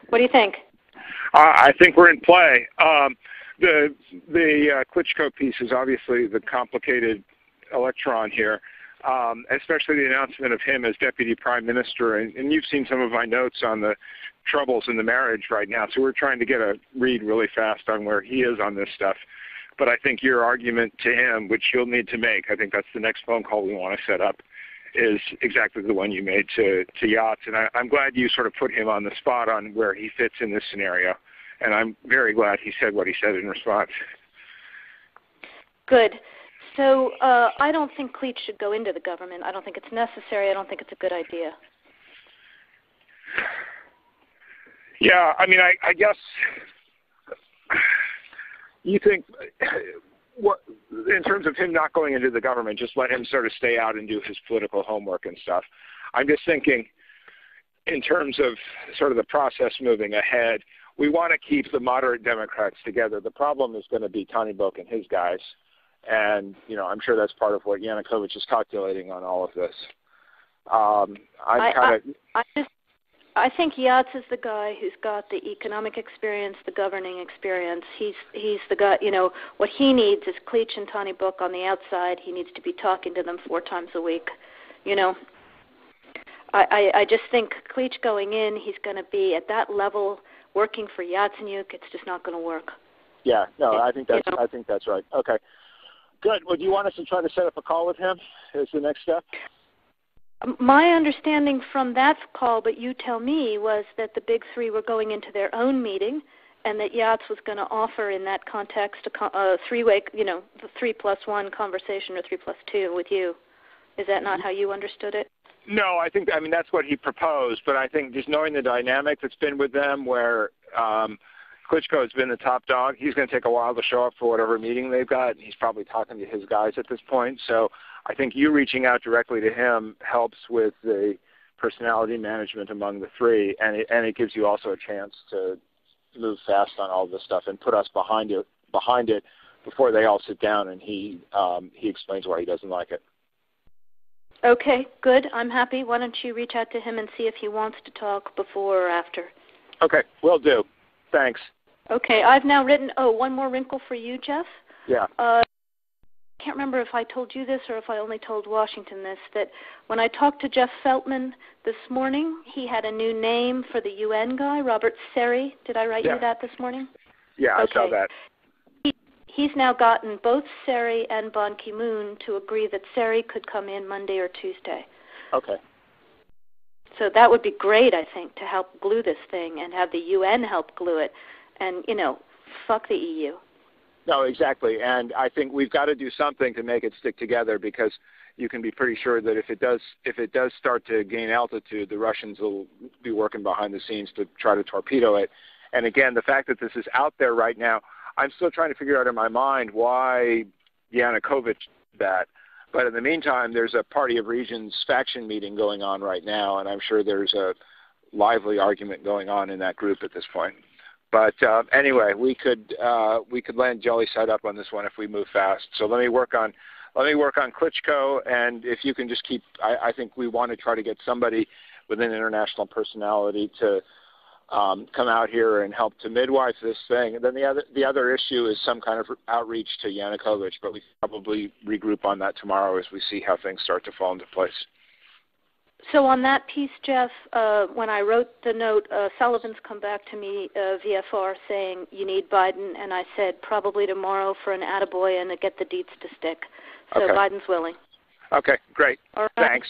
What do you think? I think we're in play. The Klitschko piece is obviously the complicated electron here, especially the announcement of him as deputy prime minister. And you've seen some of my notes on the troubles in the marriage right now, so we're trying to get a read really fast on where he is on this stuff. But I think your argument to him, which you'll need to make, I think that's the next phone call we want to set up, is exactly the one you made to Yats. And I'm glad you sort of put him on the spot on where he fits in this scenario. And I'm very glad he said what he said in response. Good. So I don't think Klitsch should go into the government. I don't think it's necessary. I don't think it's a good idea. Yeah, I mean, I guess you think, what, in terms of him not going into the government, just let him sort of stay out and do his political homework and stuff. I'm just thinking in terms of sort of the process moving ahead, we want to keep the moderate Democrats together. The problem is going to be Tiahnybok and his guys. And, you know, I'm sure that's part of what Yanukovych is calculating on all of this. I think Yats is the guy who's got the economic experience, the governing experience. He's the guy, you know, what he needs is Klitsch and Tiahnybok on the outside. He needs to be talking to them 4 times a week, you know. I just think Klitsch going in, he's going to be at that level working for Yatsenyuk. It's just not going to work. Yeah, no, I think that's right. Okay, good. Well, do you want us to try to set up a call with him as the next step? My understanding from that call, but you tell me, was that the big three were going into their own meeting, and that Yats was going to offer in that context a three-way, you know, the 3+1 conversation or 3+2 with you. Is that not how you understood it? No, I mean, that's what he proposed, but I think just knowing the dynamic that's been with them where Klitschko has been the top dog, he's going to take a while to show up for whatever meeting they've got, and he's probably talking to his guys at this point. So I think you reaching out directly to him helps with the personality management among the three, and it gives you also a chance to move fast on all this stuff and put us behind it before they all sit down and he explains why he doesn't like it. Okay, good. I'm happy. Why don't you reach out to him and see if he wants to talk before or after? Okay, will do. Thanks. Okay, I've now written, one more wrinkle for you, Jeff. Yeah. I can't remember if I told you this or if I only told Washington this, that when I talked to Jeff Feltman this morning, he had a new name for the UN guy, Robert Seri. Did I write you that this morning? Yeah, okay. I saw that. He's now gotten both Seri and Ban Ki-moon to agree that Seri could come in Monday or Tuesday. Okay. So that would be great, I think, to help glue this thing and have the UN help glue it. And, you know, fuck the EU. No, exactly. And I think we've got to do something to make it stick together, because you can be pretty sure that if it does start to gain altitude, the Russians will be working behind the scenes to try to torpedo it. And again, the fact that this is out there right now, I'm still trying to figure out in my mind why Yanukovych did that. But in the meantime, there's a Party of Regions faction meeting going on right now, and I'm sure there's a lively argument going on in that group at this point. But anyway, we could land jelly side up on this one if we move fast. So let me work on Klitschko, and if you can just keep, I think we want to try to get somebody with an international personality to come out here and help to midwife this thing. And then the other issue is some kind of outreach to Yanukovych, but we probably regroup on that tomorrow as we see how things start to fall into place. So on that piece, Jeff, when I wrote the note, Sullivan's come back to me, VFR, saying you need Biden, and I said probably tomorrow for an attaboy and to get the deets to stick. So okay. Biden's willing. Okay, great. All right. Thanks.